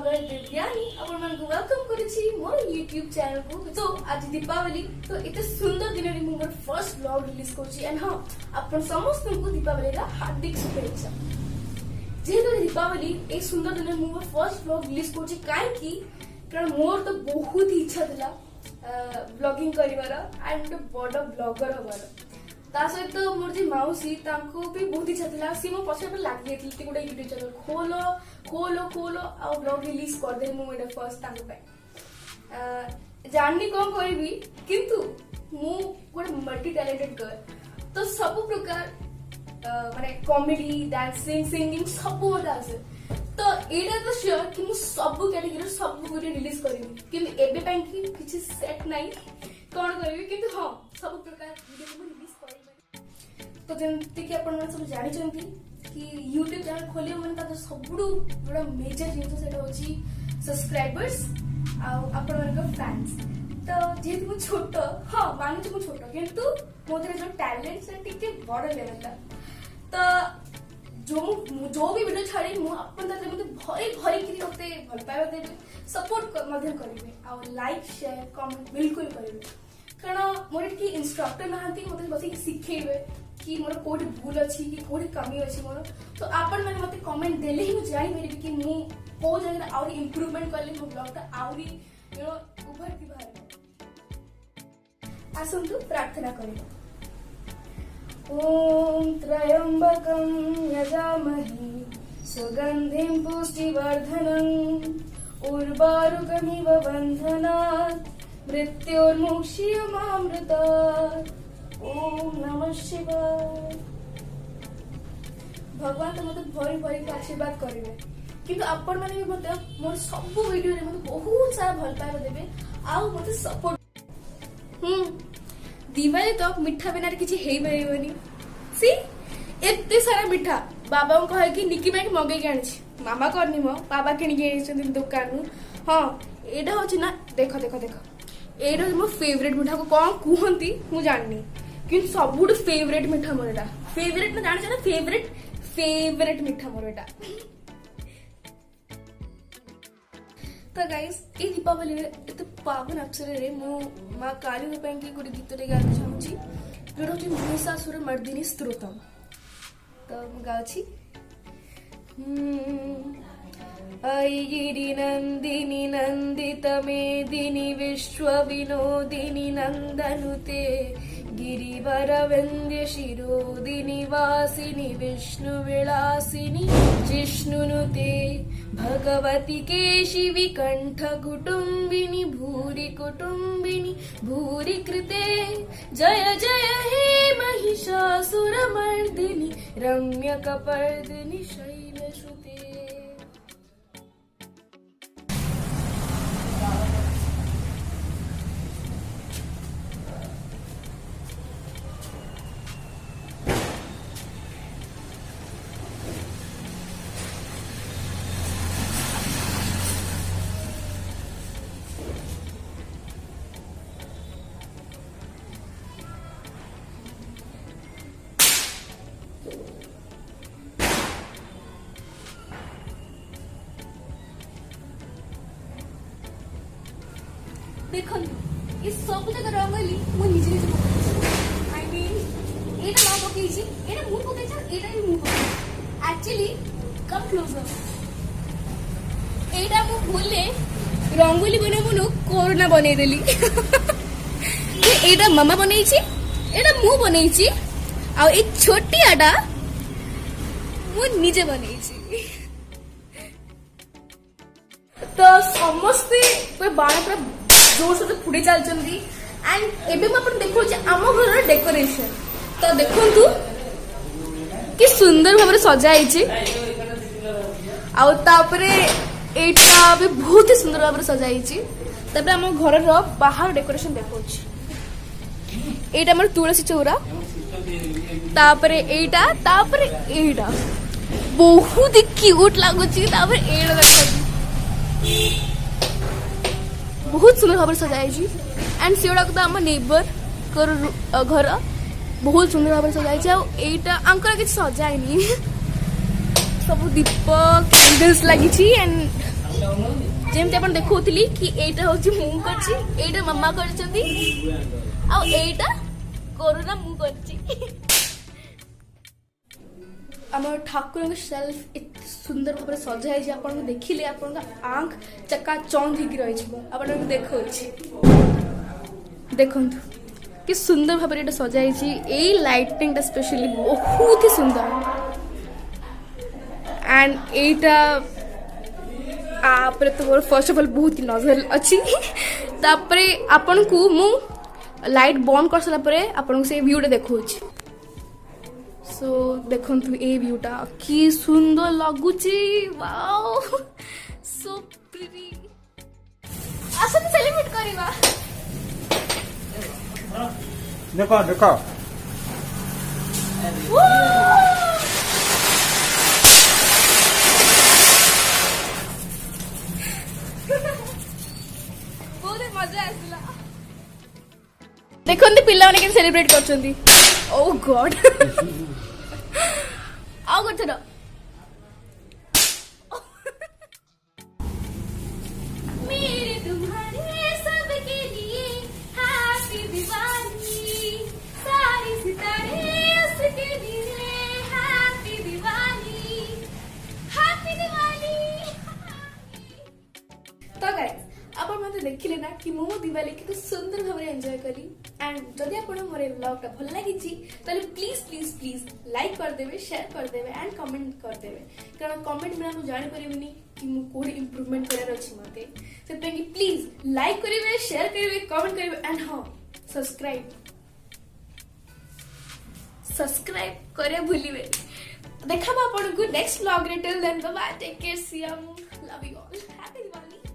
स्वागत देवयानी आपण मन को वेलकम करिछि मोर YouTube चैनल को। तो आज दीपावली तो एते सुंदर दिन रे मोर फर्स्ट व्लॉग रिलीज करछि एंड हां आपण समस्त को दीपावली रा हार्दिक शुभेच्छा। जेहेतु दीपावली ए सुंदर दिन मोर फर्स्ट व्लॉग रिलीज करछि काहे कि कारण मोर तो बहुत ही इच्छा थिला ब्लॉगिंग करिवार एंड बड़ ब्लॉगर हबार। ता सहित मोर जे माउसी तांको भी बहुत इच्छा थिला सी मो पछे पर लाग गेथि कि गोटे यूट्यूब चैनल खोलो खोलो खोलो आ ब्लॉग रिलीज कर दे मो एटा फर्स्ट तांको पे जाननी कोन करबी किंतु मु गोटे मल्टी टैलेंटेड गर्ल तो सब प्रकार माने कॉमेडी डांसिंग सिंगिंग सब मोर आसे तो एटा तो श्योर कि मु सब कैटेगरी सब वीडियो रिलीज करबी किंतु एबे पई कि किछि सेट नाही कोन करबी किंतु हां सब प्रकार वीडियो मु रिलीज करबी। तो जंती कि आपण सब जानि चंती कि YouTube चैनल खोलियो मन ता सबुडू बड़ा मेजर जिंस सेटा होची सब्सक्राइबर्स आ आपण मन को फैंस। तो जेहेतु मु छोटो हां मानु मु छोटो किंतु मोदरे जो टैलेंट से टिके बड़ लेवल ता तो जो भी वीडियो छाड़ी मु अपन ताते मते भरी भरी कि ओते भल पाइबा देबे सपोर्ट मध्य करिवे आ लाइक शेयर कमेंट बिल्कुल करिवे कारण मोर की इंस्ट्रक्टर नहांती मते बसी सिखेबे कि मोर कोठी भूल अछि कि कोठी कमी अछि मोर। तो आपण माने मते कमेंट देले ही मु जानि मेरे कि मु को जगह और इंप्रूवमेंट करले मो ब्लॉग ता आउरी यू नो उभरती बाहर आसंतु प्रार्थना करिबा। ओम त्रयंबकं यजामहे सुगंधिं पुष्टिवर्धनं उर्वारुकमिव बन्धनात् मृत्योर्मुक्षीयमामृतात्। ओम नमः शिवाय। भगवान तो मते भरी भरी के आशीर्वाद करिवे किंतु आपण माने भी मते मोर सब वीडियो रे मते बहुत सारा भल पाइबा देबे आ मते सपोर्ट दिवाली तो मिठा बिना किछि हेई परबनी सी एते सारा मिठा बाबा को कहे कि निकी माइक मगे के आछि मामा करनी मो बाबा किनि के आइछन दुकान नु। हां एडा होछि ना देखो देखो देखो एडा मो फेवरेट मिठा को कोन कुहंती मु जाननी किंतु सबुड फेवरेट मिठा मोर एटा फेवरेट ना जान ना फेवरेट मिठा मोर एटा। तो गाइस ए दीपावली रे एते पावन अवसर रे मु मां काली के पई की गुडी गीत रे गाना चाहूची जोडो कि महिषासुर मर्दिनी स्तोत्रम। तो मु गाउची ऐगिरि नंदिनी नंदित मेदिनी विश्व विनोदिनी नंदनुते गिरिवर वंद्य शिरोदिनी वासिनी विष्णु विलासिनी जिष्णुनुते भगवती केशिवी कंठ कुटुंबिनी भूरि कुटुंबिनी भूरि कृते जय जय हे महिषासुर मर्दिनी रम्य कपर्दिनी शैलश्रुते। देखो ये सब जगह रंगोली मु निजे निजे पकाई आई मीन एटा ना पकाई छी एटा मु पकाई छ एटा भी मु पकाई एक्चुअली कम क्लोजर एटा मु भूले रंगोली बने बनो कोरोना बने देली एटा मामा बनेई छी एटा मु बनेई छी आ ए छोटी आटा मु निजे बनेई छी। तो समस्ते कोई बाण पर जोर से फुड़ी चलती एंड एबे मैं अपन देखो आम घर डेकोरेशन तो देखु कि सुंदर भाव सजाई आटा भी बहुत ही सुंदर भाव सजाई आम घर बाहर डेकोरेशन देखो एटा हमर तुलसी चौरा तापर एटा बहुत ही क्यूट लागुची तापर एटा बहुत सुंदर भाव सजाई एंड सेगुड़ा तो आम नेबर घर बहुत सुंदर भाव सजाई आंकर किसी सजाएनी सब दीप कैंडल्स लगी एंड जेमती आपण देखौतली कि एटा होची मु करछि एटा मम्मा करछंती आ एटा कोरोना मु करछि आम ठाकुर सेल्फ एत सुंदर भाव सजा है आपन देखिले आपन आंख चक्का चौंध होगी रही आपन देखो देखंतु कि सुंदर भाव ये सजा है लाइटिंग स्पेशली बहुत ही सुंदर एंड एटा आपरे तो मोर फर्स्ट ऑफ ऑल बहुत ही नजर अच्छी तापरे आपन को मु लाइट बंद कर सला परे आपन से व्यूटा देखौछि सो देखंतु ए व्यूटा कि सुंदर लगुची वाओ सो प्रिटी आसन सेलिब्रेट करिवा देखो देखो बहुत मजा आसला देखंतु पिल्ला माने के सेलिब्रेट करछंती ओ गॉड आओ करछ ना मेरे तुम्हारे सबके लिए हैप्पी दिवाली सारे सितारे उसके लिए हैप्पी दिवाली तो गाइस आपण मते देखिले ना कि मो दिवाली के सुंदर भाव एंजॉय करी एंड जदि आपण मोर व्लॉग टा भल लागि छि तले प्लीज प्लीज प्लीज लाइक कर देबे शेयर कर देबे एंड कमेंट कर देबे कारण कमेंट में हम जानि परिबनी कि मु कोडी इंप्रूवमेंट करार अछि मते सेते कि प्लीज लाइक करिवे शेयर करिवे कमेंट करिवे एंड हां सब्सक्राइब करे भूलिवे देखा आपण को नेक्स्ट व्लॉग रे till then bye take care see you love you all happy Diwali